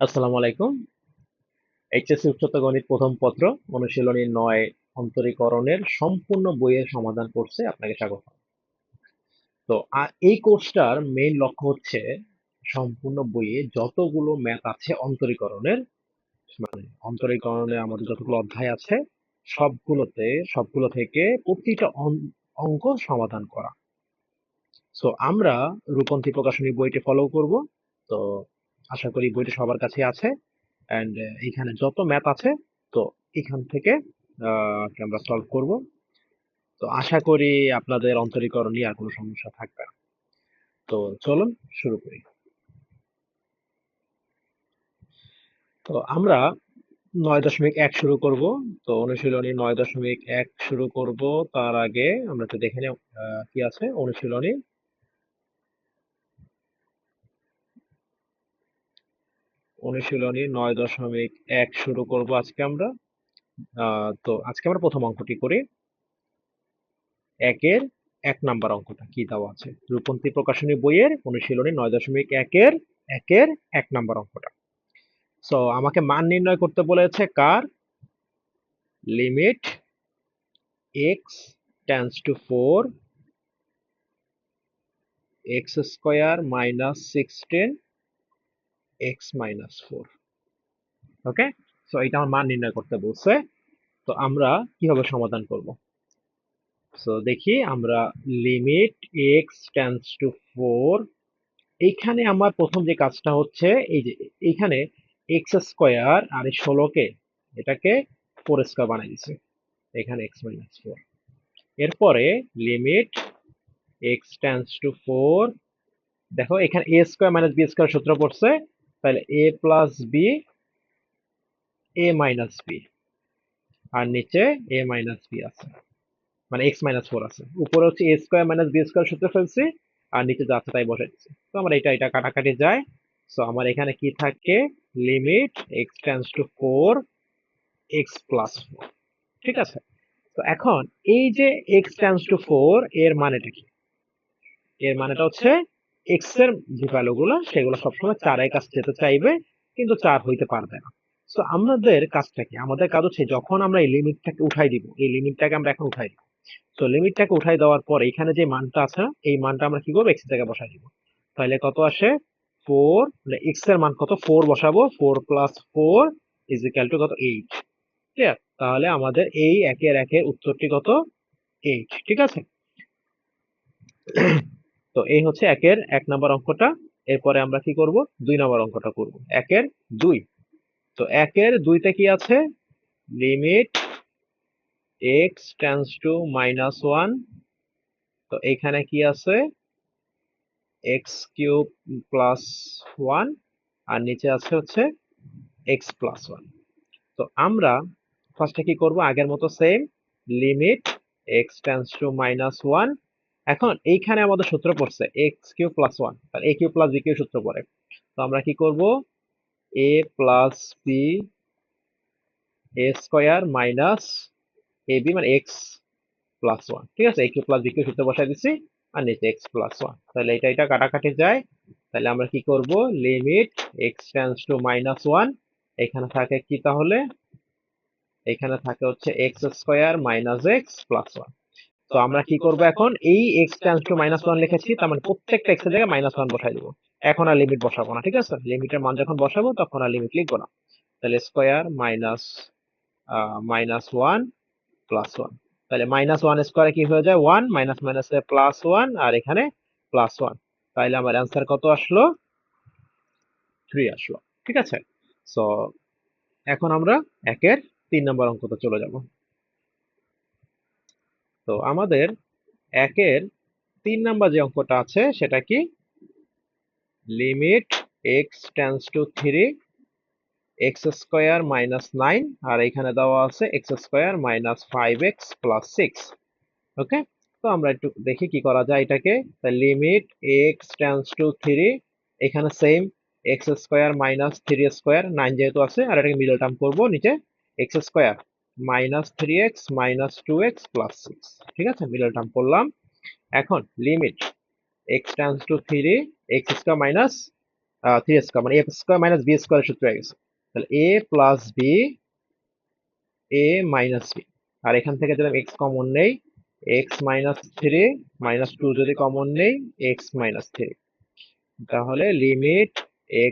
আসসালামু আলাইকুম। এইচএসসি উচ্চতর গণিত প্রথম পত্র অনুশীলনী ৯ অন্তরীকরণের সম্পূর্ণ বইয়ের সমাধান কোর্সে আপনাকে স্বাগত। তো এই কোর্সটার মেইন লক্ষ্য হচ্ছে সম্পূর্ণ বইয়ে যতগুলো ম্যাথ আছে অন্তরীকরণের, মানে অন্তরীকরণে আমাদের যতগুলো অধ্যায় আছে সবগুলো থেকে প্রতিটা অঙ্ক সমাধান করা। সো আমরা রূপন্থী প্রকাশনী বইটি ফলো করব। তো আশা করি বইটি সবার কাছে আছে। অ্যান্ড এখানে যত ম্যাথ আছে, তো এখান থেকে আমরা সলভ করব। তো আশা করি আপনাদের অন্তরীকরণ নিয়ে আর কোনো সমস্যা থাকবে না। তো চলুন শুরু করি। তো আমরা ৯.১ শুরু করব। তো অনুশীলনী ৯.১ শুরু করব। তার আগে আমরা একটু দেখে নিই কি আছে অনুশীলনী। অনুশীলনী ৯.১ শুরু করব আজকে আমরা। তো আজকে আমরা প্রথম অঙ্কটি করি। একের ১ নাম্বার অঙ্কটা কি দেওয়া আছে? রূপন্থী প্রকাশনী বইয়ের অনুশীলনী ৯.১ একের ১ নাম্বার অঙ্কটা। সো আমাকে মান নির্ণয় করতে বলেছে কার? Limit x tends to 4 x square minus 16 x minus 4। Okay, so এটা আমার মান নির্ণয় করতে বলছে। তো আমরা কিভাবে সমাধান করব? সো দেখি আমরা লিমিট এক্স টেন্ডস টু 4। এইখানে আমার প্রথম যে কাজটা হচ্ছে এই যে এইখানে এক্স স্কোয়ার আর এই 16কে এটাকে 4 স্কোয়ার বানাই দিছে, এখানে এক্স মাইনাস 4। এরপরে লিমিট এক্স টেন্ডস টু 4, দেখো এখানে এ স্কোয়ার মাইনাস বি স্কোয়ার সূত্র পড়ছে, তাহলে এ plus B A minus B, আর নিচে এ মাইনাস বি আছে, মানে এক্স মাইনাস 4 আছে। উপরে হচ্ছে এ স্কোয়ার মাইনাস বি স্কোয়ার সূত্র ফেলছি, আর নিচে যা আছে তাই বসাই দিচ্ছি। তো আমার এটা কাটাকাটি যায়। সো আমার এখানে কি থাকে? Limit x tends to 4 x plus 4। ঠিক আছে, তো এখন এই যে এক্স টেন্ডস টু 4 এর মানেটা কি? এর মানেটা হচ্ছে এক্স এর যে ভ্যালুগুলো সেগুলো সবসময় 4 এর কাছে যেতে চাইবে, কিন্তু 4 হইতে পারবে না। সো আমাদের কাজটা কি? আমাদের কাজ হচ্ছে যখন আমরা এই লিমিটটাকে উঠাই দিব, এই লিমিটটাকে আমরা এখন উঠাই দিব। তো লিমিটটাকে উঠাই দেওয়ার পর এখানে যে মানটা আছে না, এই মানটা আমরা কি করবো? এক্স এর জায়গায় বসাই দিব। তাহলে কত আসে? 4, মানে এক্স এর মান কত? 4 বসাবো। 4 প্লাস 4 ইজ ইকুয়াল টু কত? 8। ক্লিয়ার? তাহলে আমাদের এই একের উত্তরটি কত? 8। ঠিক আছে, তো এই হচ্ছে একের ১ নাম্বার অঙ্কটা। এরপরে আমরা কি করব? ২ নাম্বার অঙ্কটা করব। একের ২। তো একের ২ তে কি আছে? Limit x tends two minus 1। তো এখানে কি আছে? এক্স কিউব প্লাস 1, আর নিচে আছে হচ্ছে এক্স প্লাস 1। তো আমরা ফার্স্টে কি করব? আগের মতো same, limit x tends two minus 1। এখন এইখানে আমাদের সূত্র পড়ছে এক্স কিউব প্লাস 1, তাহলে এ কিউব প্লাস বি কিউব সূত্র পড়ে। তো আমরা কি করব? এ plus B A square minus A B, মানে এক্স প্লাস 1। ঠিক আছে, এ কিউব প্লাস বি কিউব সূত্র বসাই দিছি, আর নিচে এক্স প্লাস 1। তাহলে এটা কাটাকাটি যায়। তাহলে আমরা কি করব? Limit x tends two minus 1। এখানে থাকে কি তাহলে? এখানে থাকে হচ্ছে x square minus x plus 1। তো আমরা কি করব এখন? এই এক্স টেন্ডস টু মাইনাস 1 লিখেছি, তার মানে প্রত্যেকটা এক্স এর জায়গায় মাইনাস 1 বসাই দিব। এখন আর লিমিট বসাবো না। ঠিক আছে, লিমিটের মান যখন বসাবো তখন আর লিমিট লিখবো না। তাহলে স্কোয়ার মাইনাস মাইনাস 1 প্লাস 1। তাহলে মাইনাস 1 স্কোয়ারে কি হয়ে যায়? 1, মাইনাস মাইনাসে প্লাস 1, আর এখানে প্লাস 1। তাহলে আমার অ্যান্সার কত আসলো? 3 আসলো। ঠিক আছে, সো এখন আমরা একের 3 নম্বর অঙ্কতে চলে যাব। তো আমাদের একের 3 নাম্বার যে অঙ্কটা আছে সেটা কি? Limit x tends two 3 x square minus 9, আর এখানে দেওয়া আছে x square minus 5x plus 6। ওকে, তো আমরা একটু দেখি কি করা যায় এটাকে। লিমিট এক্স টেন্ডস টু 3, এখানে same x square minus 3 square, 9 যেহেতু আছে, আর এটাকে মিডল টার্ম করবো নিচে x square minus 3x minus 2x plus 6। ঠিক আছে, মিডল টার্ম করলাম। এখন limit x tends two 3 x square minus 3 square মানে a স্কয়ার মাইনাস b স্কয়ারের সূত্র হয়ে গেছে। তাহলে a plus b a minus b, আর এখান থেকে যদি আমি x কমন নেই, x মাইনাস 3 মাইনাস 2 যদি কমন নেই, x মাইনাস 3, তাহলে লিমিট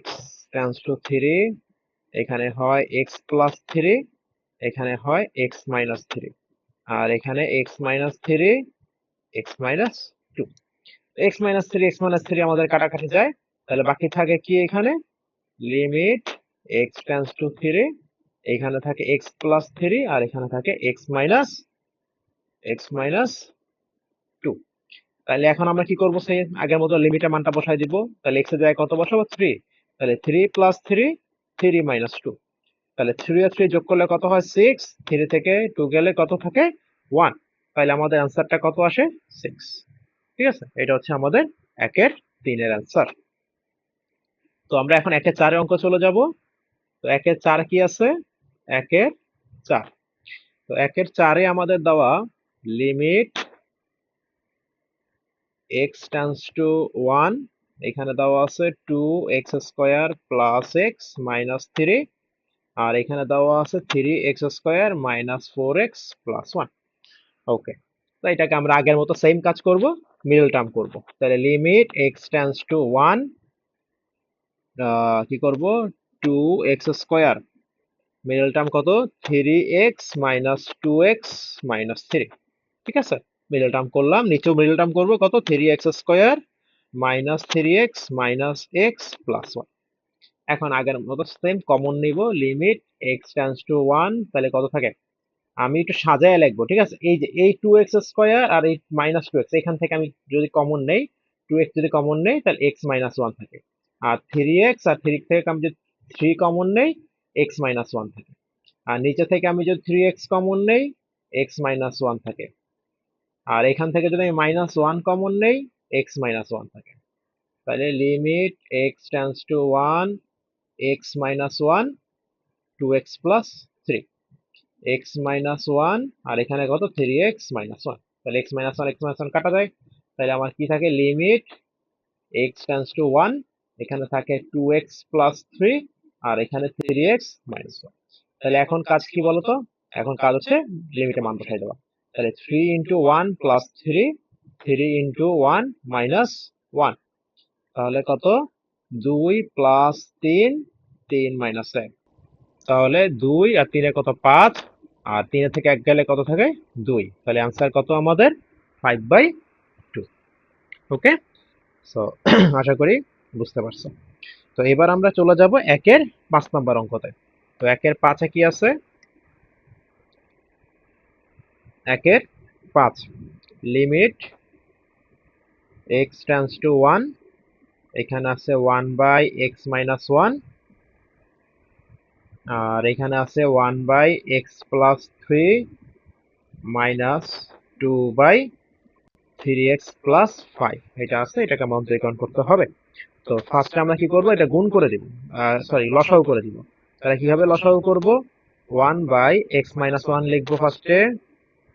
x টেন্ডস টু 3, এখানে হয় x প্লাস 3, এখানে হয় x মাইনাস 3, আর এখানে x minus 3 x minus 2। x minus 3 x minus 3 আমাদের কাটাকাটি যায়, তাহলে বাকি থাকে কি এখানে লিমিট x টেন্ডস টু 3, এখানে থাকে x প্লাস 3 আর এখানে থাকে x মাইনাস 2। তাহলে এখন আমরা কি করব, সেই আগের মতো লিমিটের মানটা বসাই দিব। তাহলে x এর জায়গায় কত বসাবো 3, তাহলে 3 প্লাস 3 3 মাইনাস 2, তাহলে 3 আর 3 যোগ করলে কত হয় 6, 3 থেকে 2 গেলে কত থাকে 1, তাহলে আমাদের অ্যান্সারটা কত আসে 6। ঠিক আছে, এটা হচ্ছে আমাদের 1 এর 3 এর অ্যান্সার। তো আমরা এখন 1 এর 4 এর অঙ্ক চলে যাব। তো 1 এর 4 কি আছে, 1 এর 4, তো 1 এর 4 এ আমাদের দেওয়া লিমিট x টেন্ডস টু 1, এখানে দেওয়া আছে 2x square plus x minus 3, আর এখানে দেওয়া আছে 3x square minus 4x plus 1। ওকে, তো এটাকে আমরা আগের মতো সেম কাজ করব, মিডল টার্ম করব। তাহলে লিমিট x টেন্ডস টু 1, কি করব 2x স্কয়ার, মিডল টার্ম কত 3x মাইনাস 2x মাইনাস 3। ঠিক আছে, মিডল টার্ম করলাম, নিচেও মিডল টার্ম করব কত 3x square minus 3x minus x plus 1। এখন আগের মতো সেম কমন নিব, লিমিট x টেন্ডস টু 1, তাহলে কত থাকে, আমি একটু সাজায় লিখবো। ঠিক আছে, এই যে এই 2x স্কয়ার আর এই মাইনাস 2x, এখান থেকে আমি যদি কমন নেই, 2x যদি কমন নেই তাহলে x মাইনাস 1 থাকে, আর 3x আর 3 থেকে আমি যদি 3 কমন নেই x মাইনাস 1 থাকে, আর নিচে থেকে আমি যদি 3x কমন নেই x মাইনাস 1 থাকে, আর এখান থেকে যদি আমি মাইনাস 1 কমন নেই x মাইনাস 1 থাকে। তাহলে limit x tends to 1, x minus 1, 2x plus 3, x minus 1 আর এখানে কত 3x মাইনাস 1, তাহলে x মাইনাস 1 x মাইনাস 1 কাটা যায়। তাহলে আমার কি থাকে লিমিট x টেন্ডস টু 1, এখানে থাকে 2x প্লাস 3 আর এখানে 3x মাইনাস 1। তাহলে এখন কাজ কি বলতো, এখন কাজ হচ্ছে লিমিটের মান বসাই দেওয়া। তাহলে 3 ইন্টু 1 প্লাস 3, 3 ইন্টু 1 মাইনাস 1, তাহলে কত 2 প্লাস 3, 3 মাইনাস 1, তাহলে 2 আর 3 এর কত 5, আর 3 থেকে 1 গেলে কত থাকে 2, তাহলে आंसर কত আমাদের 5/2। ওকে, সো আশা করি বুঝতে পারছো। তো এবার আমরা চলে যাব 1 এর 5 নাম্বার অঙ্কতে। তো 1 এর 5 এ কি আছে, 1 এর 5 লিমিট x টেন্ডস টু 1, এখানে আছে 1/x মাইনাস 1, আর এখানে আছে 1/x plus 3 minus 2/3x plus 5, এটা আছে, এটাকে আমাদের কাউন্ট করতে হবে। তো ফার্স্টে আমরা কি করব, এটা গুণ করে দিব, সরি লসাগু করে দিব। তাহলে কিভাবে লসাগু করব, 1/x মাইনাস 1 লিখবো ফার্স্টে,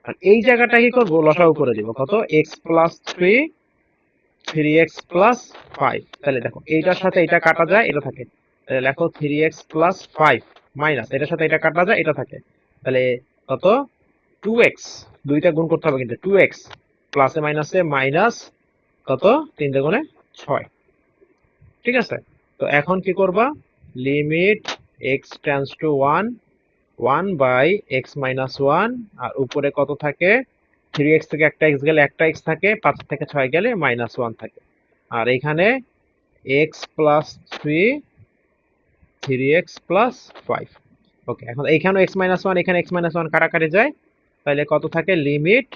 আর এই জায়গাটা কি করব লসাগু করে দিব, কত x প্লাস 3, 3x প্লাস 5। তাহলে দেখো এইটার সাথে এটা কাটা যায়, এটা থাকে, তাহলে লেখো 3x প্লাস 5 মাইনাস এটার সাথে এটা কাটা যায়, এটা থাকে, তাহলে কত 2x, দুইটা গুণ করতে হবে কিন্তু 2x প্লাসে মাইনাসে মাইনাস কত 3 গুণে 6। ঠিক আছে, তো এখন কি করবা, limit x tends to 1, 1/x minus 1, আর উপরে কত থাকে 3x থেকে একটা x গেলে একটা x থাকে, 5 থেকে 6 গেলে মাইনাস 1 থাকে, আর এখানে x প্লাস 3, 3x প্লাস 5। ওকে, এখন এইখানেও x মাইনাস 1, এখানে x মাইনাস 1 কাটাকাটি যায়, তাহলে কত থাকে লিমিট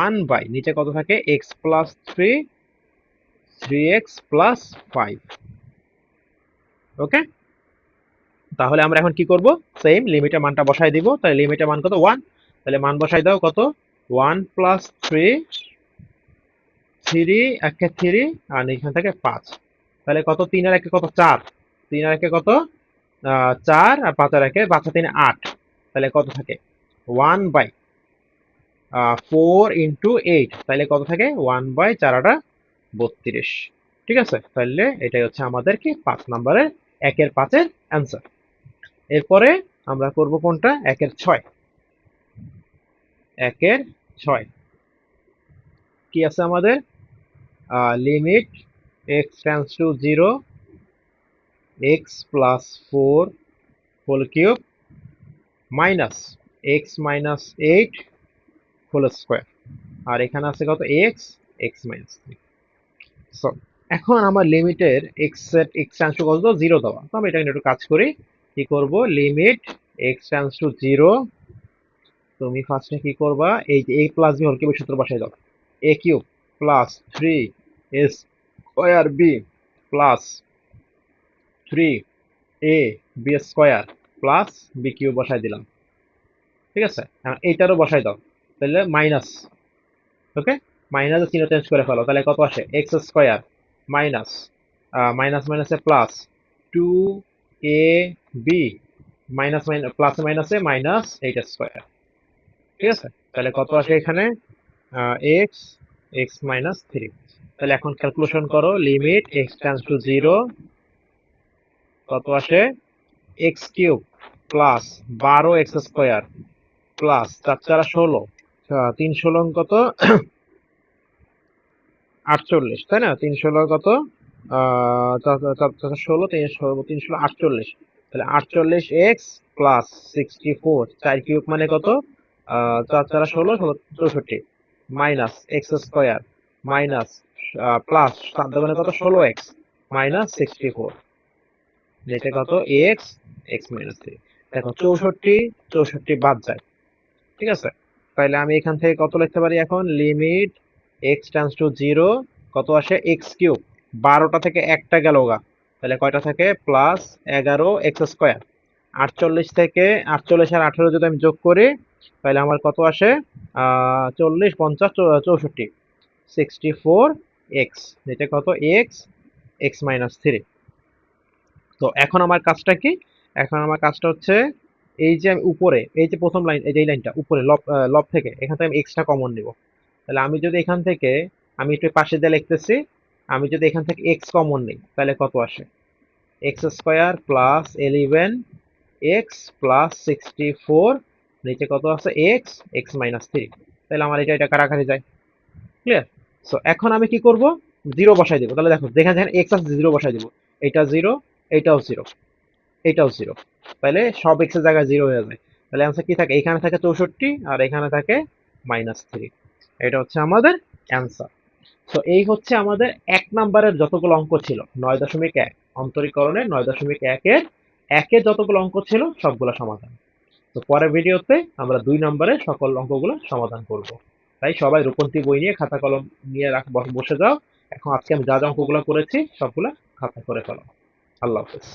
1 নিচে কত থাকে x প্লাস 3, 3x প্লাস 5। ওকে, তাহলে আমরা এখন কি করব, সেম লিমিটের মানটা বসাই দিব। তাহলে লিমিটের মান কত 1, তাহলে মান বসাই দাও কত 1 প্লাস 3, 3 একে 3 আর এখান থেকে 5, তাহলে কত 3 আর একে কত 4, 3 আর একে কত 4 আর 5 আর একে 5 আর 3 8, তাহলে কত থাকে 1/4 ইন্টু 8, তাহলে কত থাকে 1/4 32। ঠিক আছে, তাহলে এটাই হচ্ছে আমাদের কি 5 নম্বরের 1-এর 5-এর অ্যান্সার। এরপরে আমরা করব কোনটা, 1-এর 6। 1-এর 6 কি আছে আমাদের, limit x tends to 0 x plus 4 whole cube minus x minus 8 whole square, আর এখানে আছে কত, এক্স, এক্স মাইনাস। সো এখন আমার লিমিটের এক্স টেন্ডস টু কত, 0 দেওয়া, তো আমি এটা নিয়ে একটু কাজ করি। কি করব, লিমিট এক্স টেন্ডস টু 0, তুমি ফার্স্টে কি করবা, এই যে a প্লাস বি হোল কিউবের সূত্র বসাই দাও। a cube plus 3 a square B plus 3 a B square plus B cube বসাই দিলাম। ঠিক আছে, এখন এইটারও বসাই দাও, তাহলে মাইনাস, ওকে, মাইনাস চিহ্ন চেঞ্জ করে ফেলো, তাহলে কত আসে, এক্স স্কোয়ার মাইনাস মাইনাস মাইনাসে প্লাস 2ab মাইনাস মাইনাস প্লাসে মাইনাসে মাইনাস 8 স্কোয়ার। ঠিক আছে, তাহলে কত আসে এখানে, এক্স, এক্স মাইনাস 3। তাহলে এখন ক্যালকুলেশন করো, লিমিট এক্স টেন্ডস টু 0 কত আসে, x cube plus 12 x square plus 4 4 16, 3 16 কত, 48, তাই না, 3 16 কত, 16, 3 16 তাহলে 48 এক্স প্লাস 64, 4 কিউব মানে কত, 4 4 16 minus x square minus plus 7 মানে কত, 16 এক্স মাইনাস 64, যেটা কত, এক্স, এক্স মাইনাস 3। দেখো 64 64 বাদ যায়। ঠিক আছে, তাহলে আমি এখান থেকে কত লিখতে পারি এখন, লিমিট এক্স টেন্ডস টু 0 কত আসে, এক্স কিউব, 12টা থেকে একটা গেল গা, তাহলে কয়টা থাকে, প্লাস 11 এক্স স্কোয়ার, 48 থেকে 48 আর 18 যদি আমি যোগ করি, তাহলে আমার কত আসে, 40 50 64, 64 এক্স, যেটা কত, এক্স, এক্স মাইনাস 3। তো এখন আমার কাজটা কি, এখন আমার কাজটা হচ্ছে, এই যে আমি উপরে, এই যে প্রথম লাইন, এই যে এই লাইনটা উপরে লব, লব থেকে এখান থেকে আমি এক্সটা কমন নিব। তাহলে আমি যদি এখান থেকে, আমি একটু পাশে দিয়ে লিখতেছি, আমি যদি এখান থেকে এক্স কমন নিই তাহলে কত আসে, X square plus 11 x plus 64, নিচে কত আছে, এক্স, এক্স মাইনাস 3। তাহলে আমার এটা এটা কাটাকাটি যায়, ক্লিয়ার। সো এখন আমি কি করব, 0 বসাই দেবো, তাহলে দেখো যেখানে যেখানে এক্স আছে 0 বসাই দেবো, এটা 0, এইটাও 0, এটাও 0, তাহলে সব এক্স এর জায়গায় 0 হয়ে যায়। তাহলে অ্যান্সার কি থাকে, এখানে থাকে 64 আর এখানে থাকে -3। এটা হচ্ছে আমাদের অ্যান্সার। তো এই হচ্ছে আমাদের 1 নম্বরের যতগুলো অঙ্ক ছিল, 9.1 অন্তরীকরণের 9.1 এর একে যতগুলো অঙ্ক ছিল সবগুলো সমাধান। তো পরের ভিডিওতে আমরা 2 নম্বরের সকল অঙ্কগুলো সমাধান করব। তাই সবাই রূপন্তী বই নিয়ে খাতা কলম নিয়ে বসে যাও। এখন আজকে আমি যা যা অঙ্কগুলো করেছি সবগুলা খাতা করে ফেলো। আল্লাহ হাফেজ।